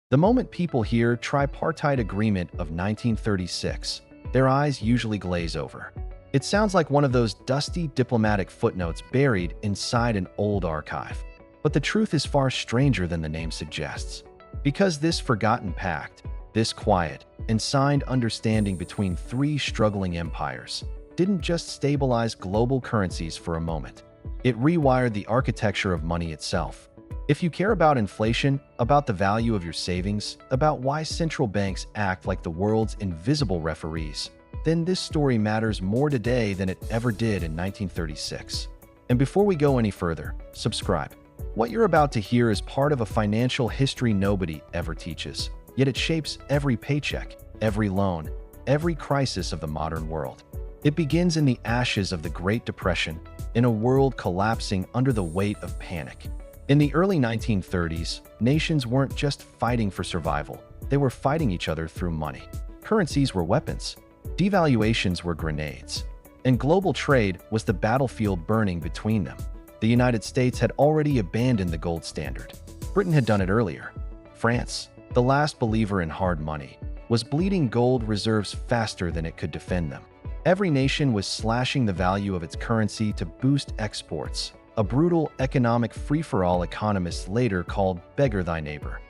The moment people hear Tripartite Agreement of 1936, their eyes usually glaze over. It sounds like one of those dusty diplomatic footnotes buried inside an old archive. But the truth is far stranger than the name suggests. Because this forgotten pact, this quiet and signed understanding between three struggling empires, didn't just stabilize global currencies for a moment. It rewired the architecture of money itself. If you care about inflation, about the value of your savings, about why central banks act like the world's invisible referees, then this story matters more today than it ever did in 1936. And before we go any further, subscribe. What you're about to hear is part of a financial history nobody ever teaches, yet it shapes every paycheck, every loan, every crisis of the modern world. It begins in the ashes of the Great Depression, in a world collapsing under the weight of panic. In the early 1930s, nations weren't just fighting for survival, they were fighting each other through money. Currencies were weapons, devaluations were grenades, and global trade was the battlefield burning between them. The United States had already abandoned the gold standard. Britain had done it earlier. France, the last believer in hard money, was bleeding gold reserves faster than it could defend them. Every nation was slashing the value of its currency to boost exports, a brutal economic free-for-all economists later called beggar thy neighbor.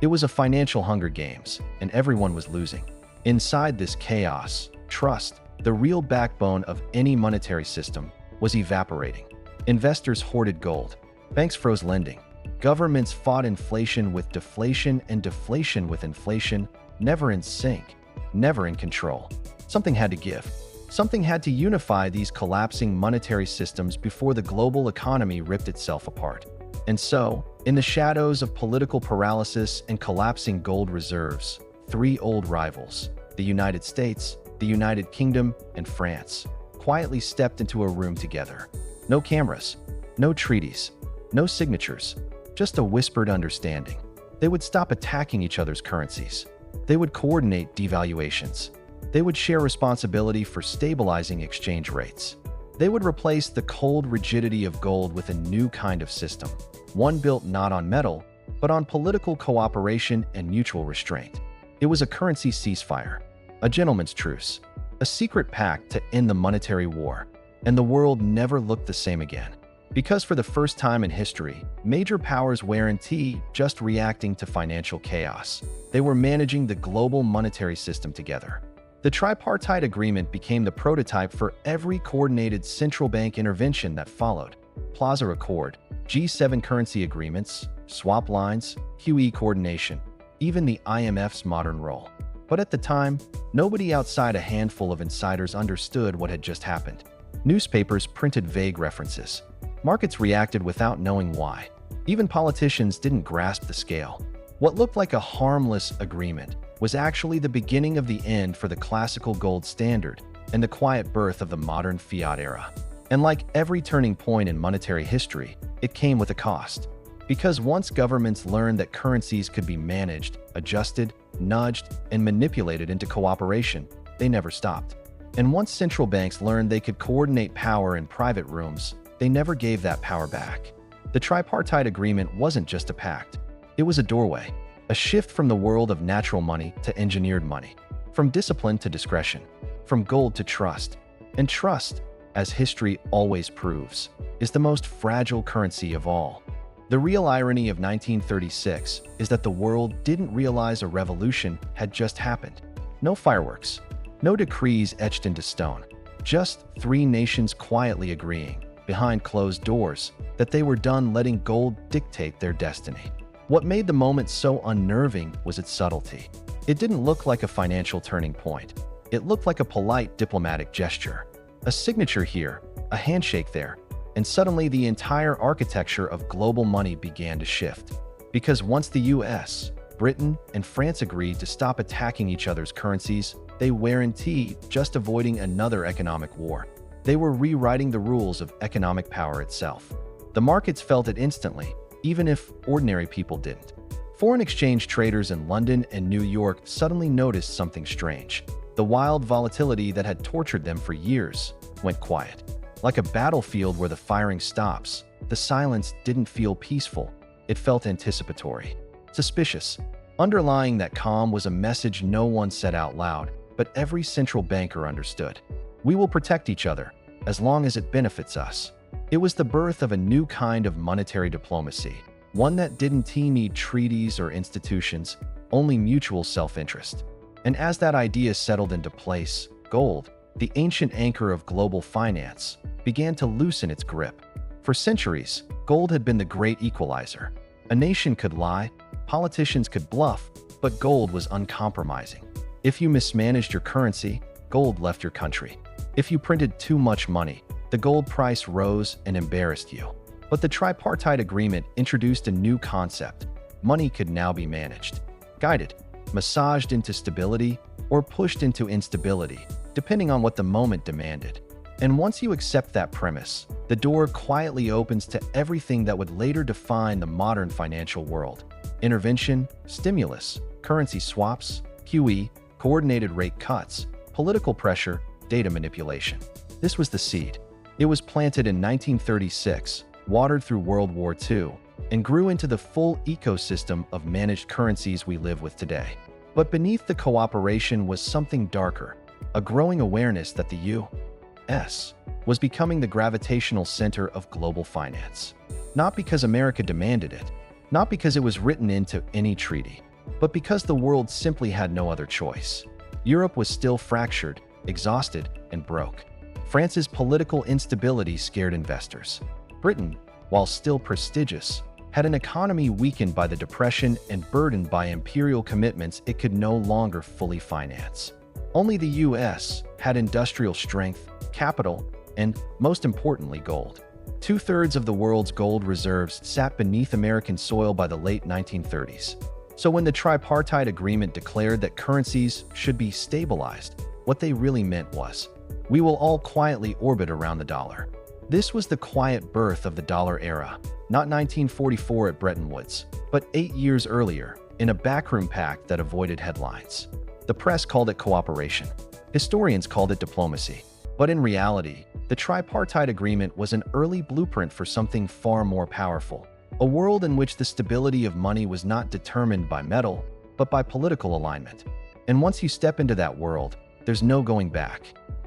It was a financial Hunger Games, and everyone was losing. Inside this chaos, trust, the real backbone of any monetary system, was evaporating. Investors hoarded gold. Banks froze lending. Governments fought inflation with deflation and deflation with inflation, never in sync, never in control. Something had to give. Something had to unify these collapsing monetary systems before the global economy ripped itself apart. And so, in the shadows of political paralysis and collapsing gold reserves, three old rivals, the United States, the United Kingdom, and France, quietly stepped into a room together. No cameras, no treaties, no signatures, just a whispered understanding. They would stop attacking each other's currencies. They would coordinate devaluations. They would share responsibility for stabilizing exchange rates. They would replace the cold rigidity of gold with a new kind of system, one built not on metal, but on political cooperation and mutual restraint. It was a currency ceasefire, a gentleman's truce, a secret pact to end the monetary war, and the world never looked the same again. Because for the first time in history, major powers weren't just reacting to financial chaos. They were managing the global monetary system together. The Tripartite Agreement became the prototype for every coordinated central bank intervention that followed. Plaza Accord, G7 currency agreements, swap lines, QE coordination, even the IMF's modern role. But at the time, nobody outside a handful of insiders understood what had just happened. Newspapers printed vague references. Markets reacted without knowing why. Even politicians didn't grasp the scale. What looked like a harmless agreement was actually the beginning of the end for the classical gold standard and the quiet birth of the modern fiat era. And like every turning point in monetary history, it came with a cost. Because once governments learned that currencies could be managed, adjusted, nudged, and manipulated into cooperation, they never stopped. And once central banks learned they could coordinate power in private rooms, they never gave that power back. The Tripartite Agreement wasn't just a pact. It was a doorway, a shift from the world of natural money to engineered money, from discipline to discretion, from gold to trust. And trust, as history always proves, is the most fragile currency of all. The real irony of 1936 is that the world didn't realize a revolution had just happened. No fireworks, no decrees etched into stone, just three nations quietly agreeing, behind closed doors, that they were done letting gold dictate their destiny. What made the moment so unnerving was its subtlety. It didn't look like a financial turning point. It looked like a polite diplomatic gesture. A signature here, a handshake there, and suddenly the entire architecture of global money began to shift. Because once the US, Britain, and France agreed to stop attacking each other's currencies, they weren't just avoiding another economic war. They were rewriting the rules of economic power itself. The markets felt it instantly, even if ordinary people didn't. Foreign exchange traders in London and New York suddenly noticed something strange. The wild volatility that had tortured them for years went quiet. Like a battlefield where the firing stops, the silence didn't feel peaceful. It felt anticipatory, suspicious, Underlying that calm was a message no one said out loud, but every central banker understood. We will protect each other, as long as it benefits us. It was the birth of a new kind of monetary diplomacy, one that didn't need treaties or institutions, only mutual self-interest. And as that idea settled into place, gold, the ancient anchor of global finance, began to loosen its grip. For centuries, gold had been the great equalizer. A nation could lie, politicians could bluff, but gold was uncompromising. If you mismanaged your currency, gold left your country. If you printed too much money, the gold price rose and embarrassed you. But the tripartite agreement introduced a new concept. Money could now be managed, guided, massaged into stability, or pushed into instability, depending on what the moment demanded. And once you accept that premise, the door quietly opens to everything that would later define the modern financial world. Intervention, stimulus, currency swaps, QE, coordinated rate cuts, political pressure, data manipulation. This was the seed. It was planted in 1936, watered through World War II, and grew into the full ecosystem of managed currencies we live with today. But beneath the cooperation was something darker, a growing awareness that the U.S. was becoming the gravitational center of global finance. Not because America demanded it, not because it was written into any treaty, but because the world simply had no other choice. Europe was still fractured, exhausted, and broke. France's political instability scared investors. Britain, while still prestigious, had an economy weakened by the Depression and burdened by imperial commitments it could no longer fully finance. Only the U.S. had industrial strength, capital, and, most importantly, gold. Two-thirds of the world's gold reserves sat beneath American soil by the late 1930s. So when the tripartite agreement declared that currencies should be stabilized, what they really meant was, we will all quietly orbit around the dollar. This was the quiet birth of the dollar era, not 1944 at Bretton Woods, but 8 years earlier, in a backroom pact that avoided headlines. The press called it cooperation. Historians called it diplomacy. But in reality, the tripartite agreement was an early blueprint for something far more powerful, a world in which the stability of money was not determined by metal, but by political alignment. And once you step into that world, there's no going back.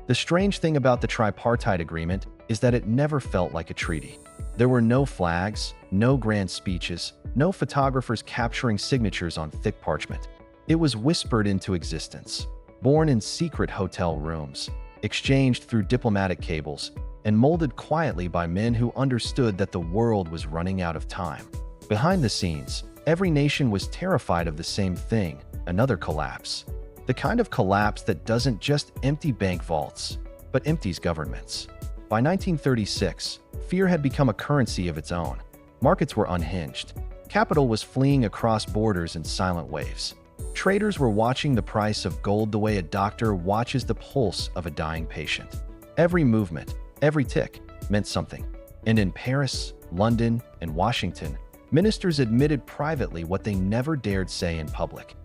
The strange thing about the tripartite agreement is that it never felt like a treaty. There were no flags, no grand speeches, no photographers capturing signatures on thick parchment. It was whispered into existence, born in secret hotel rooms, exchanged through diplomatic cables, and molded quietly by men who understood that the world was running out of time. Behind the scenes, every nation was terrified of the same thing, another collapse. The kind of collapse that doesn't just empty bank vaults, but empties governments. By 1936, fear had become a currency of its own. Markets were unhinged. Capital was fleeing across borders in silent waves. Traders were watching the price of gold the way a doctor watches the pulse of a dying patient. Every movement, every tick, meant something. And in Paris, London, and Washington, ministers admitted privately what they never dared say in public.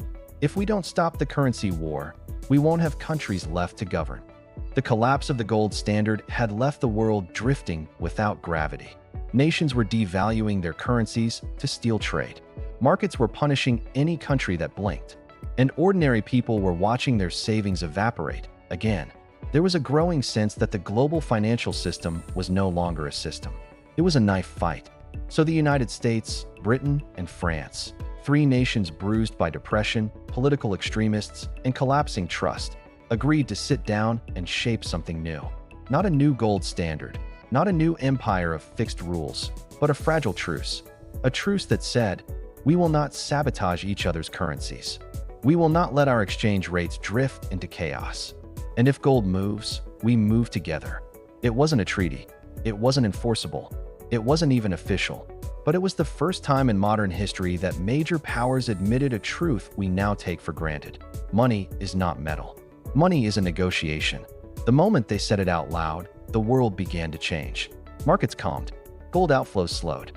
If we don't stop the currency war, we won't have countries left to govern. The collapse of the gold standard had left the world drifting without gravity. Nations were devaluing their currencies to steal trade. Markets were punishing any country that blinked. And ordinary people were watching their savings evaporate. Again, there was a growing sense that the global financial system was no longer a system. It was a knife fight. So the United States, Britain, and France, three nations bruised by depression, political extremists, and collapsing trust, agreed to sit down and shape something new. Not a new gold standard, not a new empire of fixed rules, but a fragile truce. A truce that said, we will not sabotage each other's currencies. We will not let our exchange rates drift into chaos. And if gold moves, we move together. It wasn't a treaty. It wasn't enforceable. It wasn't even official. But it was the first time in modern history that major powers admitted a truth we now take for granted. Money is not metal. Money is a negotiation. The moment they said it out loud, the world began to change. Markets calmed. Gold outflows slowed.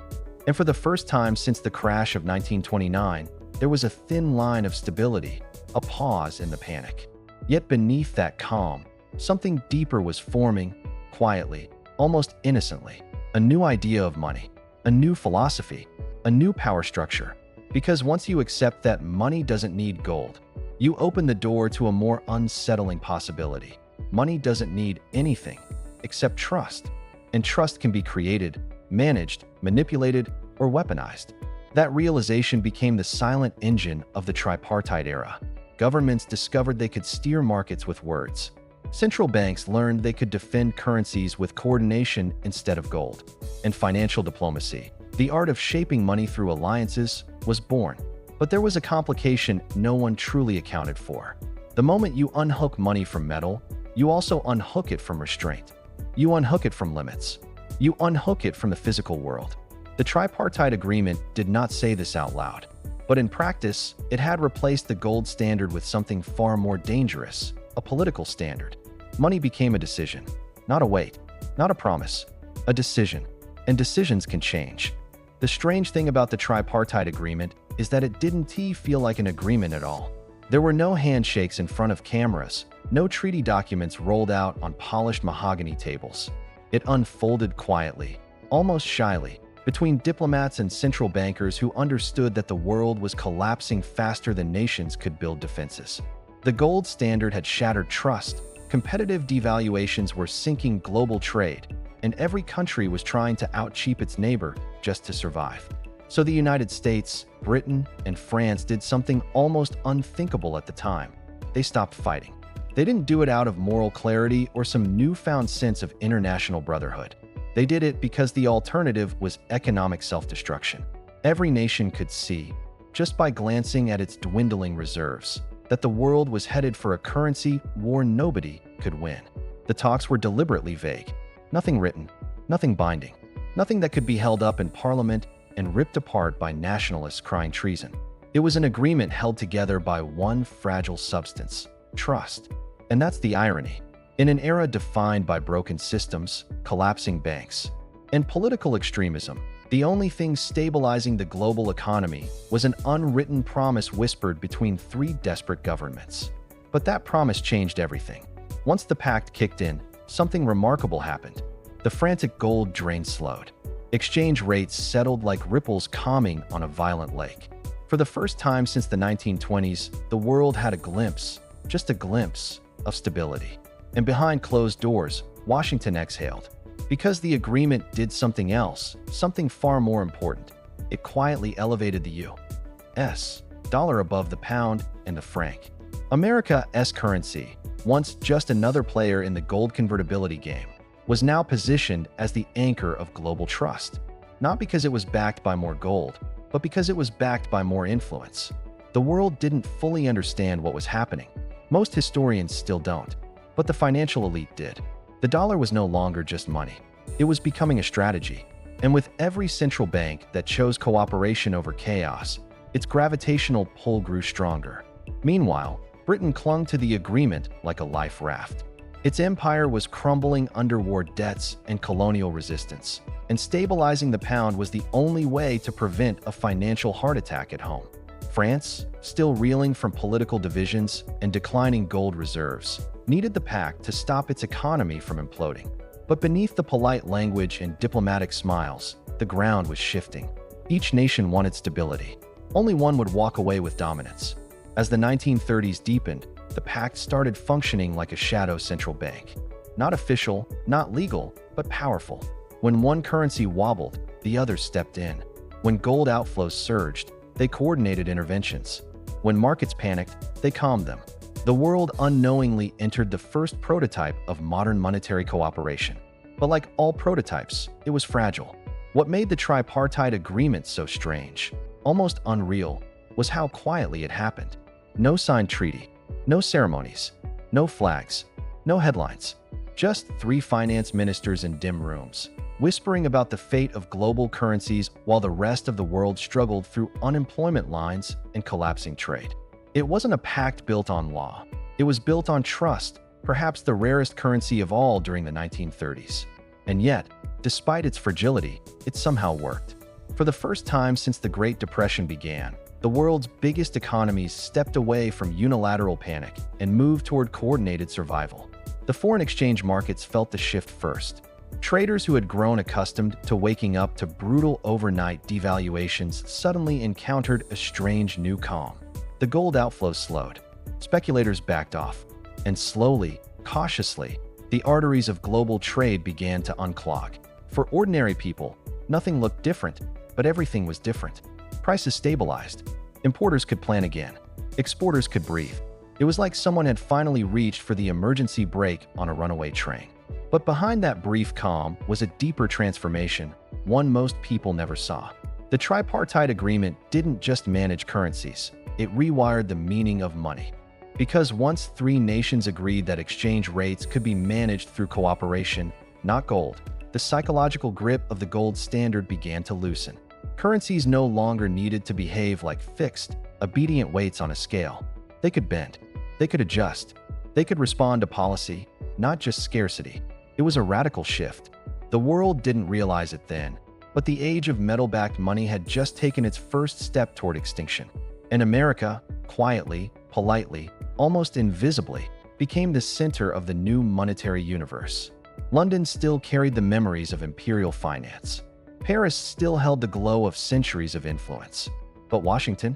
And for the first time since the crash of 1929, there was a thin line of stability, a pause in the panic. Yet beneath that calm, something deeper was forming, quietly, almost innocently. A new idea of money, a new philosophy, a new power structure. Because once you accept that money doesn't need gold, you open the door to a more unsettling possibility. Money doesn't need anything except trust, and trust can be created, managed, manipulated, or weaponized. That realization became the silent engine of the tripartite era. Governments discovered they could steer markets with words. Central banks learned they could defend currencies with coordination instead of gold. And financial diplomacy, the art of shaping money through alliances, was born. But there was a complication no one truly accounted for. The moment you unhook money from metal, you also unhook it from restraint. You unhook it from limits. You unhook it from the physical world. The tripartite agreement did not say this out loud, but in practice, it had replaced the gold standard with something far more dangerous, a political standard. Money became a decision, not a weight, not a promise, a decision, and decisions can change. The strange thing about the tripartite agreement is that it didn't feel like an agreement at all. There were no handshakes in front of cameras, no treaty documents rolled out on polished mahogany tables. It unfolded quietly, almost shyly, between diplomats and central bankers who understood that the world was collapsing faster than nations could build defenses. The gold standard had shattered trust, competitive devaluations were sinking global trade, and every country was trying to out-cheap its neighbor just to survive. So the United States, Britain, and France did something almost unthinkable at the time. They stopped fighting. They didn't do it out of moral clarity or some newfound sense of international brotherhood. They did it because the alternative was economic self-destruction. Every nation could see, just by glancing at its dwindling reserves, that the world was headed for a currency war nobody could win. The talks were deliberately vague. Nothing written, nothing binding, nothing that could be held up in parliament and ripped apart by nationalists crying treason. It was an agreement held together by one fragile substance, trust. And that's the irony. In an era defined by broken systems, collapsing banks, and political extremism, the only thing stabilizing the global economy was an unwritten promise whispered between three desperate governments. But that promise changed everything. Once the pact kicked in, something remarkable happened. The frantic gold drain slowed. Exchange rates settled like ripples calming on a violent lake. For the first time since the 1920s, the world had a glimpse, just a glimpse, of stability. And behind closed doors, Washington exhaled. Because the agreement did something else, something far more important. It quietly elevated the U.S. dollar above the pound and the franc. America's currency, once just another player in the gold convertibility game, was now positioned as the anchor of global trust. Not because it was backed by more gold, but because it was backed by more influence. The world didn't fully understand what was happening. Most historians still don't. But the financial elite did. The dollar was no longer just money. It was becoming a strategy. And with every central bank that chose cooperation over chaos, its gravitational pull grew stronger. Meanwhile, Britain clung to the agreement like a life raft. Its empire was crumbling under war debts and colonial resistance, and stabilizing the pound was the only way to prevent a financial heart attack at home. France, still reeling from political divisions and declining gold reserves, needed the pact to stop its economy from imploding. But beneath the polite language and diplomatic smiles, the ground was shifting. Each nation wanted stability. Only one would walk away with dominance. As the 1930s deepened, the pact started functioning like a shadow central bank. Not official, not legal, but powerful. When one currency wobbled, the other stepped in. When gold outflows surged, they coordinated interventions. When markets panicked, they calmed them. The world unknowingly entered the first prototype of modern monetary cooperation. But like all prototypes, it was fragile. What made the tripartite agreement so strange, almost unreal, was how quietly it happened. No signed treaty, no ceremonies, no flags, no headlines. Just three finance ministers in dim rooms, whispering about the fate of global currencies while the rest of the world struggled through unemployment lines and collapsing trade. It wasn't a pact built on law. It was built on trust, perhaps the rarest currency of all during the 1930s. And yet, despite its fragility, it somehow worked. For the first time since the Great Depression began, the world's biggest economies stepped away from unilateral panic and moved toward coordinated survival. The foreign exchange markets felt the shift first. Traders who had grown accustomed to waking up to brutal overnight devaluations suddenly encountered a strange new calm. The gold outflow slowed. Speculators backed off. And slowly, cautiously, the arteries of global trade began to unclog. For ordinary people, nothing looked different, but everything was different. Prices stabilized. Importers could plan again. Exporters could breathe. It was like someone had finally reached for the emergency brake on a runaway train. But behind that brief calm was a deeper transformation, one most people never saw. The tripartite agreement didn't just manage currencies, it rewired the meaning of money. Because once three nations agreed that exchange rates could be managed through cooperation, not gold, the psychological grip of the gold standard began to loosen. Currencies no longer needed to behave like fixed, obedient weights on a scale. They could bend. They could adjust. They could respond to policy, not just scarcity. It was a radical shift. The world didn't realize it then, but the age of metal-backed money had just taken its first step toward extinction. And America, quietly, politely, almost invisibly, became the center of the new monetary universe. London still carried the memories of imperial finance. Paris still held the glow of centuries of influence. But Washington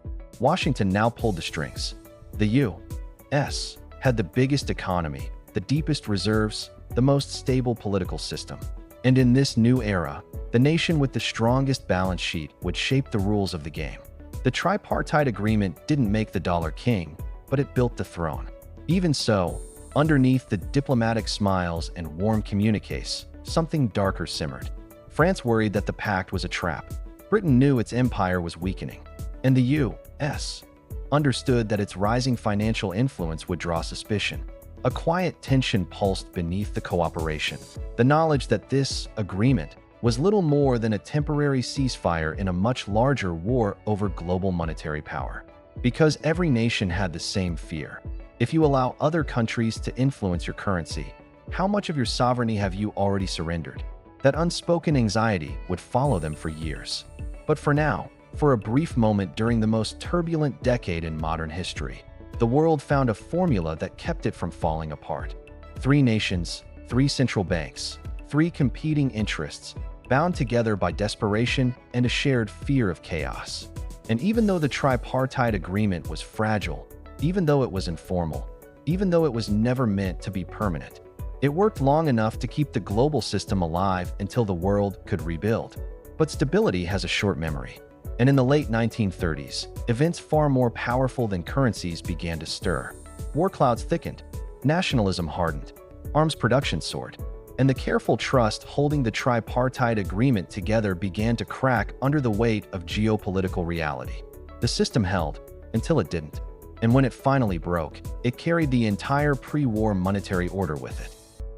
now pulled the strings. The U.S. had the biggest economy, the deepest reserves, the most stable political system. And in this new era, the nation with the strongest balance sheet would shape the rules of the game. The tripartite agreement didn't make the dollar king, but it built the throne. Even so, underneath the diplomatic smiles and warm communiques, something darker simmered. France worried that the pact was a trap. Britain knew its empire was weakening. And the U.S. understood that its rising financial influence would draw suspicion. A quiet tension pulsed beneath the cooperation. The knowledge that this agreement was little more than a temporary ceasefire in a much larger war over global monetary power. Because every nation had the same fear. If you allow other countries to influence your currency, how much of your sovereignty have you already surrendered? That unspoken anxiety would follow them for years. But for now, for a brief moment during the most turbulent decade in modern history, the world found a formula that kept it from falling apart. Three nations, three central banks, three competing interests, bound together by desperation and a shared fear of chaos. And even though the tripartite agreement was fragile, even though it was informal, even though it was never meant to be permanent, it worked long enough to keep the global system alive until the world could rebuild. But stability has a short memory. And in the late 1930s, events far more powerful than currencies began to stir. War clouds thickened, nationalism hardened, arms production soared, and the careful trust holding the tripartite agreement together began to crack under the weight of geopolitical reality. The system held until it didn't, and when it finally broke, it carried the entire pre-war monetary order with it.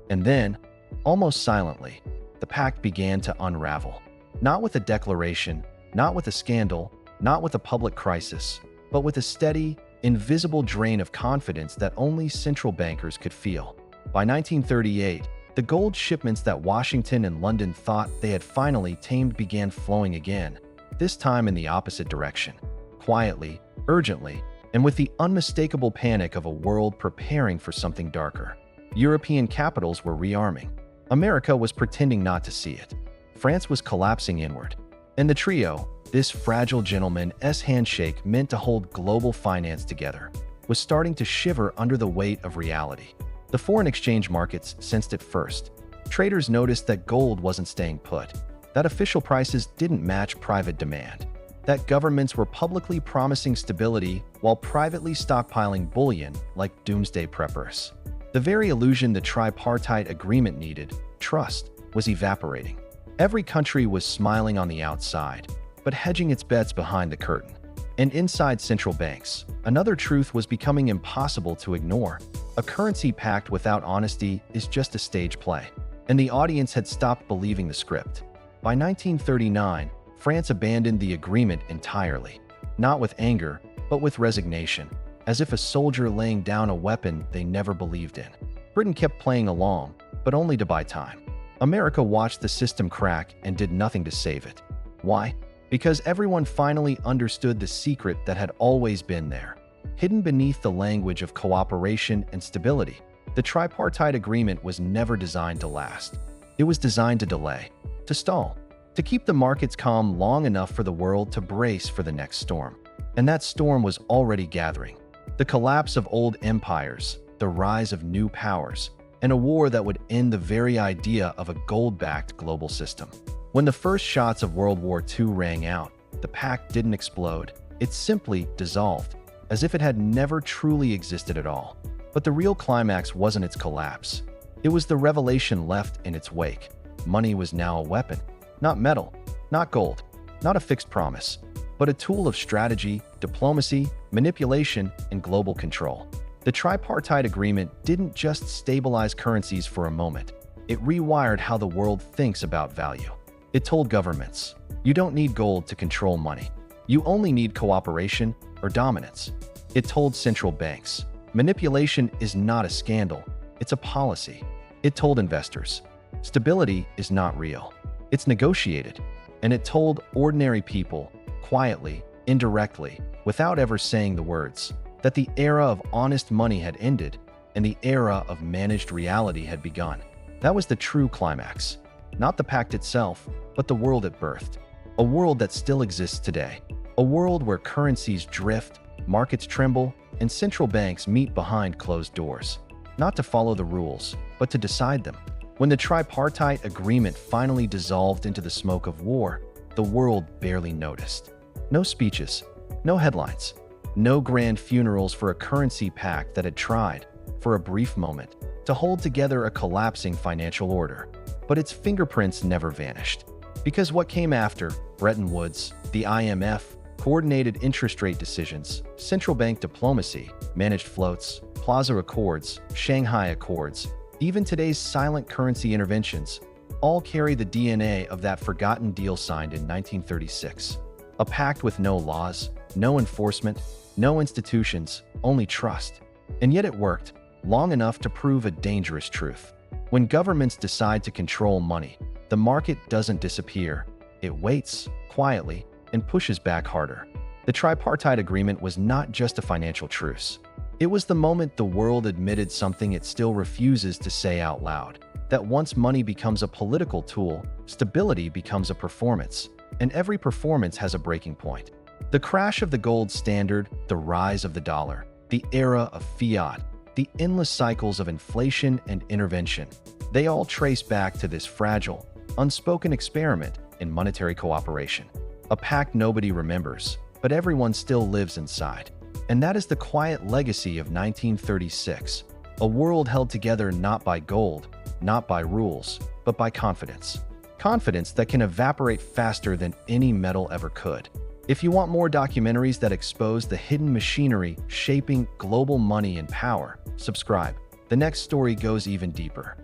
And then, almost silently, the pact began to unravel. Not with a declaration, not with a scandal, not with a public crisis, but with a steady, invisible drain of confidence that only central bankers could feel. By 1938, the gold shipments that Washington and London thought they had finally tamed began flowing again, this time in the opposite direction. Quietly, urgently, and with the unmistakable panic of a world preparing for something darker. European capitals were rearming. America was pretending not to see it. France was collapsing inward. And the trio, this fragile gentleman's handshake meant to hold global finance together, was starting to shiver under the weight of reality. The foreign exchange markets sensed it first. Traders noticed that gold wasn't staying put, that official prices didn't match private demand, that governments were publicly promising stability while privately stockpiling bullion like doomsday preppers. The very illusion the tripartite agreement needed, trust, was evaporating. Every country was smiling on the outside, but hedging its bets behind the curtain. And inside central banks, another truth was becoming impossible to ignore. A currency pact without honesty is just a stage play. And the audience had stopped believing the script. By 1939, France abandoned the agreement entirely. Not with anger, but with resignation, as if a soldier laying down a weapon they never believed in. Britain kept playing along, but only to buy time. America watched the system crack and did nothing to save it. Why? Because everyone finally understood the secret that had always been there, hidden beneath the language of cooperation and stability. The tripartite agreement was never designed to last. It was designed to delay, to stall, to keep the markets calm long enough for the world to brace for the next storm. And that storm was already gathering. The collapse of old empires, the rise of new powers, and a war that would end the very idea of a gold-backed global system. When the first shots of World War II rang out, the pact didn't explode. It simply dissolved, as if it had never truly existed at all. But the real climax wasn't its collapse. It was the revelation left in its wake. Money was now a weapon, not metal, not gold, not a fixed promise, but a tool of strategy, diplomacy, manipulation, and global control. The tripartite agreement didn't just stabilize currencies for a moment. It rewired how the world thinks about value. It told governments, you don't need gold to control money. You only need cooperation or dominance. It told central banks, manipulation is not a scandal, it's a policy. It told investors, stability is not real, it's negotiated. And it told ordinary people, quietly, indirectly, without ever saying the words, that the era of honest money had ended and the era of managed reality had begun. That was the true climax. Not the pact itself, but the world it birthed. A world that still exists today. A world where currencies drift, markets tremble, and central banks meet behind closed doors. Not to follow the rules, but to decide them. When the tripartite agreement finally dissolved into the smoke of war, the world barely noticed. No speeches, no headlines, no grand funerals for a currency pact that had tried, for a brief moment, to hold together a collapsing financial order. But its fingerprints never vanished. Because what came after, Bretton Woods, the IMF, coordinated interest rate decisions, central bank diplomacy, managed floats, Plaza Accords, Shanghai Accords, even today's silent currency interventions, all carry the DNA of that forgotten deal signed in 1936. A pact with no laws, no enforcement, no institutions, only trust. And yet it worked, long enough to prove a dangerous truth. When governments decide to control money, the market doesn't disappear. It waits, quietly, and pushes back harder. The tripartite agreement was not just a financial truce. It was the moment the world admitted something it still refuses to say out loud. That once money becomes a political tool, stability becomes a performance, and every performance has a breaking point. The crash of the gold standard, the rise of the dollar, the era of fiat, the endless cycles of inflation and intervention, they all trace back to this fragile, unspoken experiment in monetary cooperation. A pact nobody remembers, but everyone still lives inside. And that is the quiet legacy of 1936, a world held together not by gold, not by rules, but by confidence. Confidence that can evaporate faster than any metal ever could. If you want more documentaries that expose the hidden machinery shaping global money and power, subscribe. The next story goes even deeper.